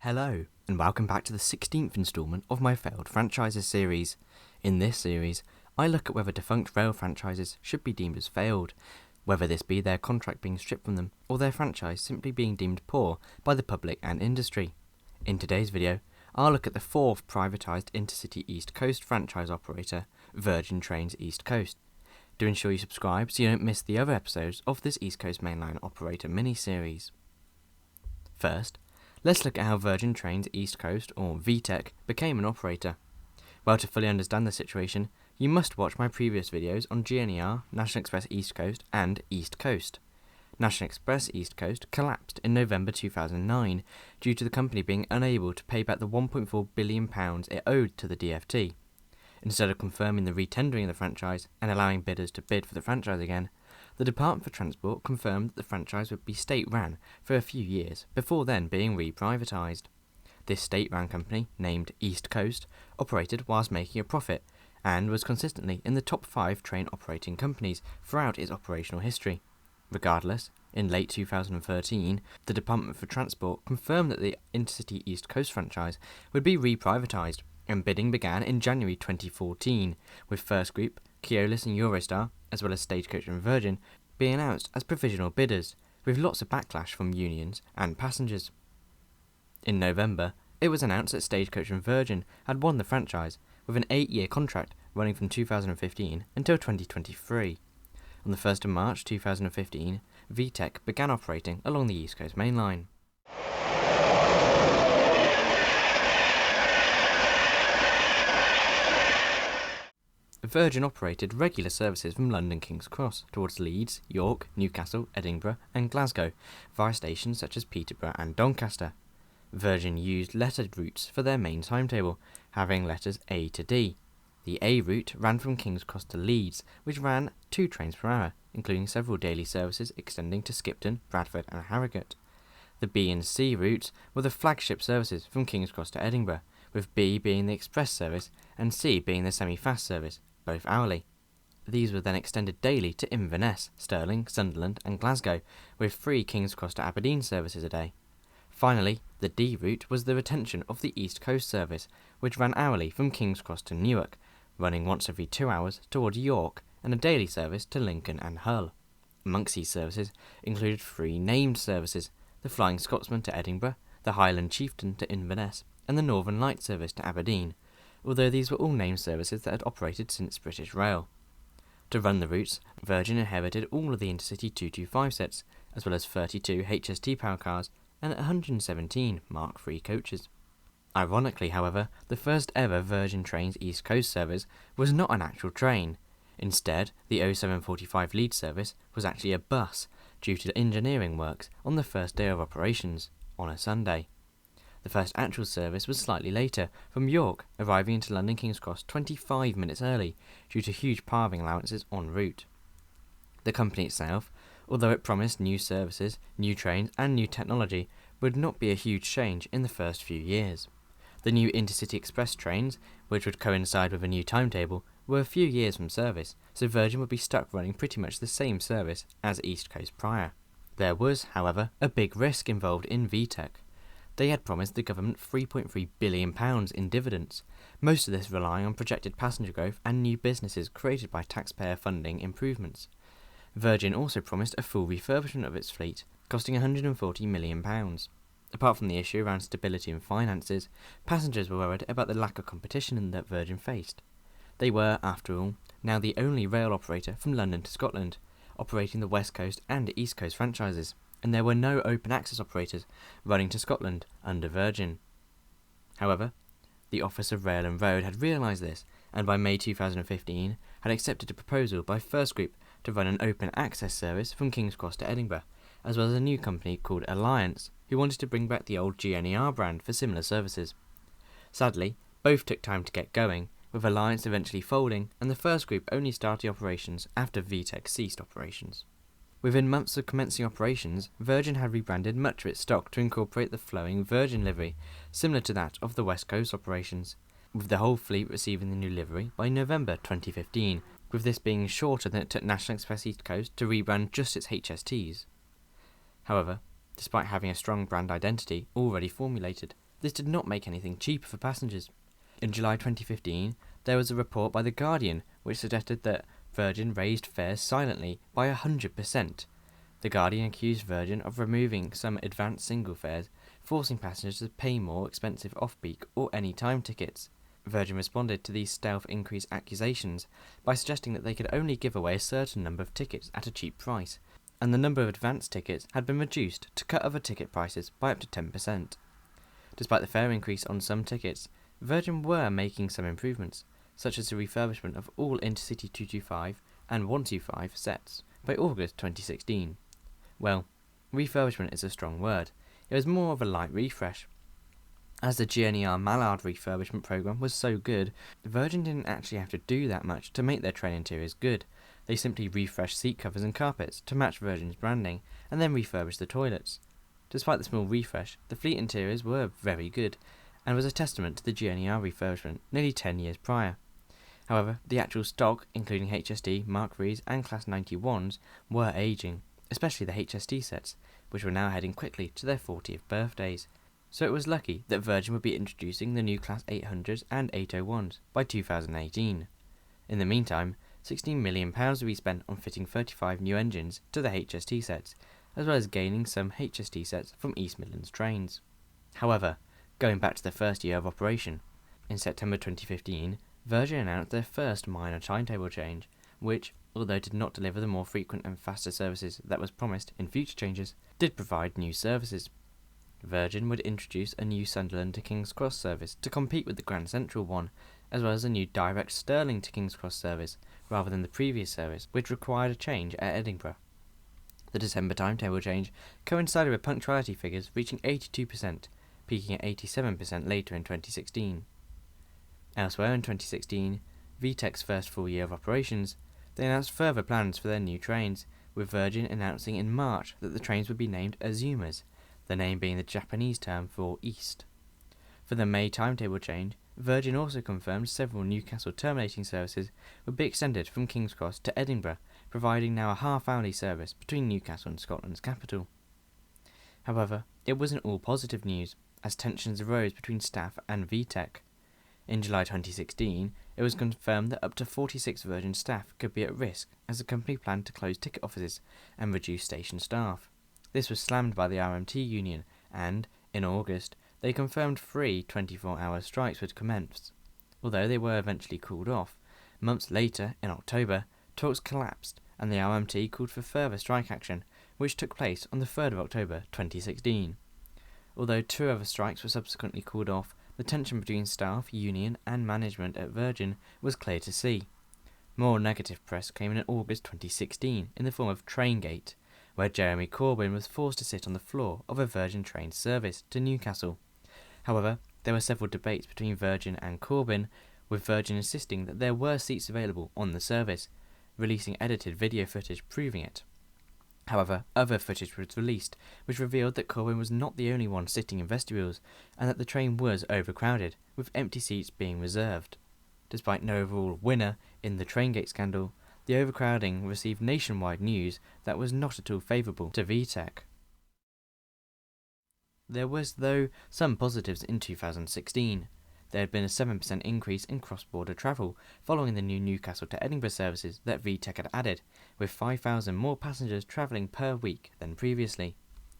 Hello, and welcome back to the 16th instalment of my failed franchises series. In this series, I look at whether defunct rail franchises should be deemed as failed, whether this be their contract being stripped from them, or their franchise simply being deemed poor by the public and industry. In today's video, I'll look at the fourth privatised intercity East Coast franchise operator, Virgin Trains East Coast. Do ensure you subscribe so you don't miss the other episodes of this East Coast Mainline operator mini-series. First, let's look at how Virgin Trains East Coast, or VTEC, became an operator. Well, to fully understand the situation, you must watch my previous videos on GNER, National Express East Coast, and East Coast. National Express East Coast collapsed in November 2009 due to the company being unable to pay back the £1.4 billion it owed to the DfT. Instead of confirming the retendering of the franchise and allowing bidders to bid for the franchise again, the Department for Transport confirmed that the franchise would be state-run for a few years before then being re-privatised. This state-run company, named East Coast, operated whilst making a profit and was consistently in the top 5 train operating companies throughout its operational history. Regardless, in late 2013, the Department for Transport confirmed that the Intercity East Coast franchise would be re-privatised, and bidding began in January 2014, with First Group, Keolis and Eurostar, as well as Stagecoach and Virgin, being announced as provisional bidders, with lots of backlash from unions and passengers. In November, it was announced that Stagecoach and Virgin had won the franchise, with an 8-year contract running from 2015 until 2023. On the 1st of March 2015, VTEC began operating along the East Coast Mainline. Virgin operated regular services from London King's Cross towards Leeds, York, Newcastle, Edinburgh and Glasgow via stations such as Peterborough and Doncaster. Virgin used lettered routes for their main timetable, having letters A to D. The A route ran from King's Cross to Leeds, which ran 2 trains per hour, including several daily services extending to Skipton, Bradford and Harrogate. The B and C routes were the flagship services from King's Cross to Edinburgh, with B being the express service and C being the semi-fast service, both hourly. These were then extended daily to Inverness, Stirling, Sunderland and Glasgow, with 3 King's Cross to Aberdeen services a day. Finally, the D route was the retention of the East Coast service, which ran hourly from King's Cross to Newark, running once every 2 hours towards York, and a daily service to Lincoln and Hull. Amongst these services included 3 named services: the Flying Scotsman to Edinburgh, the Highland Chieftain to Inverness, and the Northern Light service to Aberdeen, although these were all named services that had operated since British Rail. To run the routes, Virgin inherited all of the Intercity 225 sets, as well as 32 HST power cars and 117 Mark III coaches. Ironically, however, the first ever Virgin Trains East Coast service was not an actual train. Instead, the 0745 Leeds service was actually a bus, due to engineering works on the first day of operations, on a Sunday. The first actual service was slightly later, from York, arriving into London King's Cross 25 minutes early, due to huge parking allowances en route. The company itself, although it promised new services, new trains and new technology, would not be a huge change in the first few years. The new Intercity Express trains, which would coincide with a new timetable, were a few years from service, so Virgin would be stuck running pretty much the same service as East Coast prior. There was, however, a big risk involved in VTEC. They had promised the government £3.3 billion in dividends, most of this relying on projected passenger growth and new businesses created by taxpayer funding improvements. Virgin also promised a full refurbishment of its fleet, costing £140 million. Apart from the issue around stability and finances, passengers were worried about the lack of competition that Virgin faced. They were, after all, now the only rail operator from London to Scotland, operating the West Coast and East Coast franchises, and there were no open access operators running to Scotland under Virgin. However, the Office of Rail and Road had realised this, and by May 2015 had accepted a proposal by First Group to run an open access service from King's Cross to Edinburgh, as well as a new company called Alliance, who wanted to bring back the old GNER brand for similar services. Sadly, both took time to get going, with Alliance eventually folding, and the First Group only started operations after VTEC ceased operations. Within months of commencing operations, Virgin had rebranded much of its stock to incorporate the flowing Virgin livery, similar to that of the West Coast operations, with the whole fleet receiving the new livery by November 2015, with this being shorter than it took National Express East Coast to rebrand just its HSTs. However, despite having a strong brand identity already formulated, this did not make anything cheaper for passengers. In July 2015, there was a report by The Guardian which suggested that Virgin raised fares silently by 100%. The Guardian accused Virgin of removing some advanced single fares, forcing passengers to pay more expensive off-peak or any-time tickets. Virgin responded to these stealth increase accusations by suggesting that they could only give away a certain number of tickets at a cheap price, and the number of advanced tickets had been reduced to cut other ticket prices by up to 10%. Despite the fare increase on some tickets, Virgin were making some improvements, such as the refurbishment of all Intercity 225 and 125 sets by August 2016. Well, refurbishment is a strong word. It was more of a light refresh. As the GNER Mallard refurbishment programme was so good, Virgin didn't actually have to do that much to make their train interiors good. They simply refreshed seat covers and carpets to match Virgin's branding, and then refurbished the toilets. Despite the small refresh, the fleet interiors were very good, and was a testament to the GNER refurbishment nearly 10 years prior. However, the actual stock, including HSD, Mark III's and Class 91s, were ageing, especially the HSD sets, which were now heading quickly to their 40th birthdays. So it was lucky that Virgin would be introducing the new Class 800s and 801s by 2018. In the meantime, £16 million would be spent on fitting 35 new engines to the HST sets, as well as gaining some HST sets from East Midlands trains. However, going back to the first year of operation, in September 2015, Virgin announced their first minor timetable change, which, although did not deliver the more frequent and faster services that was promised in future changes, did provide new services. Virgin would introduce a new Sunderland to King's Cross service to compete with the Grand Central one, as well as a new direct Stirling to King's Cross service, rather than the previous service, which required a change at Edinburgh. The December timetable change coincided with punctuality figures reaching 82%, peaking at 87% later in 2016. Elsewhere in 2016, VTEC's first full year of operations, they announced further plans for their new trains, with Virgin announcing in March that the trains would be named Azumas, the name being the Japanese term for East. For the May timetable change, Virgin also confirmed several Newcastle terminating services would be extended from King's Cross to Edinburgh, providing now a half-hourly service between Newcastle and Scotland's capital. However, it wasn't all positive news, as tensions arose between staff and VTEC. In July 2016, it was confirmed that up to 46 Virgin staff could be at risk as the company planned to close ticket offices and reduce station staff. This was slammed by the RMT union and, in August, they confirmed 3 24-hour strikes would commence. Although they were eventually called off, months later, in October, talks collapsed and the RMT called for further strike action, which took place on the 3rd of October 2016. Although 2 other strikes were subsequently called off, the tension between staff, union and management at Virgin was clear to see. More negative press came in August 2016 in the form of Traingate, where Jeremy Corbyn was forced to sit on the floor of a Virgin train service to Newcastle. However, there were several debates between Virgin and Corbyn, with Virgin insisting that there were seats available on the service, releasing edited video footage proving it. However, other footage was released, which revealed that Corbyn was not the only one sitting in vestibules, and that the train was overcrowded, with empty seats being reserved. Despite no overall winner in the Traingate scandal, the overcrowding received nationwide news that was not at all favourable to VTEC. There was, though, some positives in 2016. There had been a 7% increase in cross-border travel following the new Newcastle to Edinburgh services that VTEC had added, with 5,000 more passengers travelling per week than previously.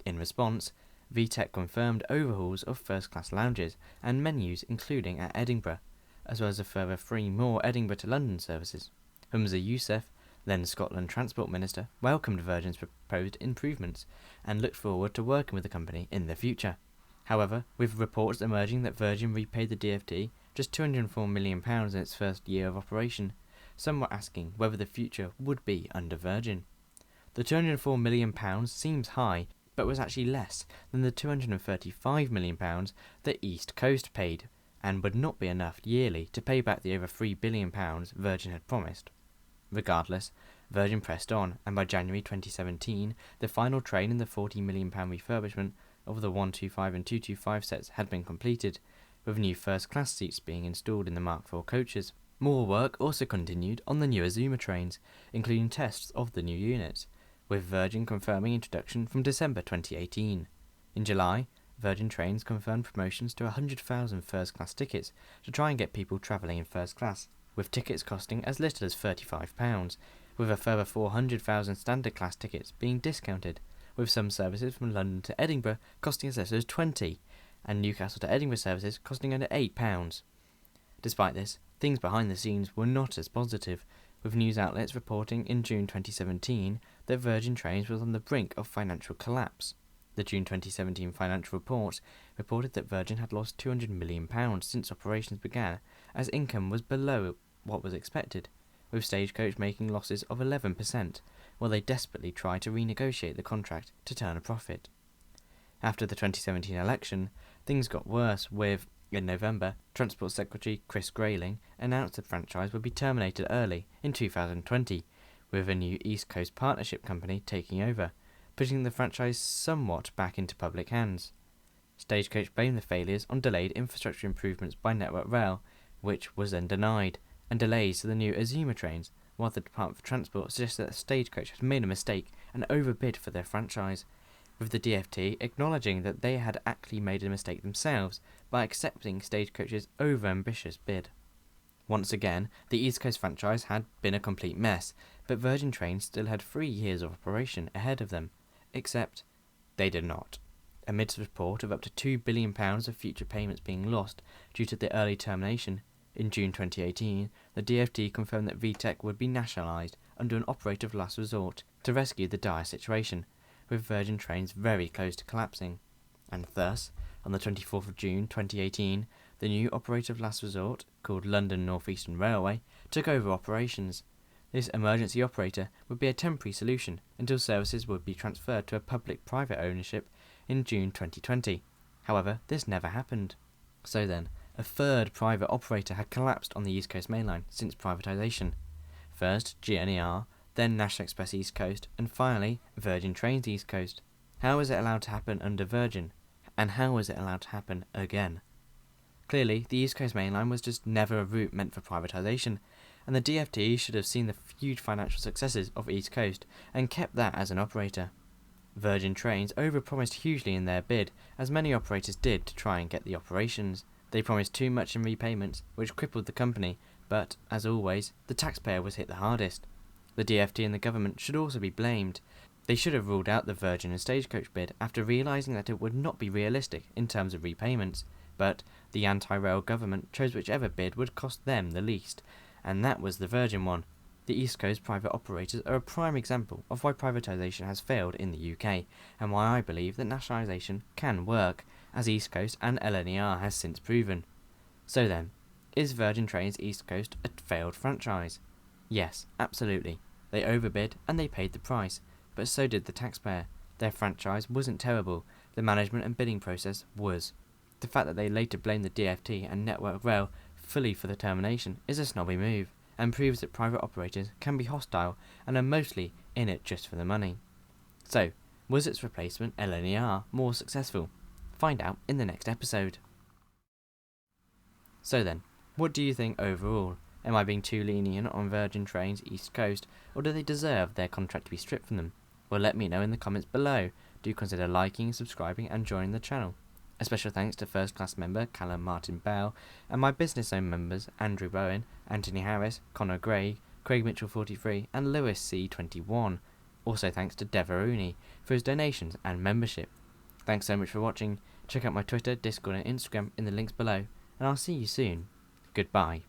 In response, VTEC confirmed overhauls of first-class lounges and menus including at Edinburgh, as well as a further 3 more Edinburgh to London services. Humza Yousaf, then Scotland Transport Minister, welcomed Virgin's proposed improvements and looked forward to working with the company in the future. However, with reports emerging that Virgin repaid the DfT just £204 million in its first year of operation, some were asking whether the future would be under Virgin. The £204 million seems high, but was actually less than the £235 million that East Coast paid, and would not be enough yearly to pay back the over £3 billion Virgin had promised. Regardless, Virgin pressed on, and by January 2017, the final train in the £40 million refurbishment of the 125 and 225 sets had been completed, with new first-class seats being installed in the Mark IV coaches. More work also continued on the new Azuma trains, including tests of the new units, with Virgin confirming introduction from December 2018. In July, Virgin Trains confirmed promotions to 100,000 first-class tickets to try and get people travelling in first class, with tickets costing as little as £35, with a further 400,000 standard class tickets being discounted, with some services from London to Edinburgh costing as little as £20, and Newcastle to Edinburgh services costing under £8. Despite this, things behind the scenes were not as positive, with news outlets reporting in June 2017 that Virgin Trains was on the brink of financial collapse. The June 2017 financial report reported that Virgin had lost £200 million since operations began, as income was below what was expected, with Stagecoach making losses of 11%, while they desperately tried to renegotiate the contract to turn a profit. After the 2017 election, things got worse with, in November, Transport Secretary Chris Grayling announced the franchise would be terminated early in 2020, with a new East Coast partnership company taking over, putting the franchise somewhat back into public hands. Stagecoach blamed the failures on delayed infrastructure improvements by Network Rail, which was then denied, and delays to the new Azuma trains, while the Department for Transport suggested that Stagecoach had made a mistake and overbid for their franchise, with the DfT acknowledging that they had actually made a mistake themselves by accepting Stagecoach's over-ambitious bid. Once again, the East Coast franchise had been a complete mess, but Virgin Trains still had 3 years of operation ahead of them, except they did not. Amidst a report of up to £2 billion of future payments being lost due to the early termination, in June 2018, the DfT confirmed that VTEC would be nationalised under an operator of last resort to rescue the dire situation, with Virgin Trains very close to collapsing. And thus, on the 24th of June 2018, the new operator of last resort, called London North Eastern Railway, took over operations. This emergency operator would be a temporary solution until services would be transferred to a public-private ownership in June 2020. However, this never happened. So then, a third private operator had collapsed on the East Coast Mainline since privatisation. First, GNER, then National Express East Coast, and finally, Virgin Trains East Coast. How was it allowed to happen under Virgin? And how was it allowed to happen again? Clearly, the East Coast Mainline was just never a route meant for privatisation, and the DfT should have seen the huge financial successes of East Coast and kept that as an operator. Virgin Trains overpromised hugely in their bid, as many operators did to try and get the operations. They promised too much in repayments, which crippled the company, but, as always, the taxpayer was hit the hardest. The DfT and the government should also be blamed. They should have ruled out the Virgin and Stagecoach bid after realising that it would not be realistic in terms of repayments, but the anti-rail government chose whichever bid would cost them the least, and that was the Virgin one. The East Coast private operators are a prime example of why privatisation has failed in the UK, and why I believe that nationalisation can work, as East Coast and LNER has since proven. So then, is Virgin Trains East Coast a failed franchise? Yes, absolutely. They overbid and they paid the price, but so did the taxpayer. Their franchise wasn't terrible, the management and bidding process was. The fact that they later blamed the DfT and Network Rail fully for the termination is a snobby move, and proves that private operators can be hostile and are mostly in it just for the money. So, was its replacement, LNER, more successful? Find out in the next episode. So then, what do you think overall? Am I being too lenient on Virgin Trains East Coast, or do they deserve their contract to be stripped from them? Well, let me know in the comments below. Do consider liking, subscribing and joining the channel. A special thanks to first class member Callum Martin Bell and my business owned members Andrew Bowen, Anthony Harris, Connor Gray, Craig Mitchell 43 and Lewis C21. Also thanks to Devaruni for his donations and membership. Thanks so much for watching. Check out my Twitter, Discord and Instagram in the links below, and I'll see you soon. Goodbye.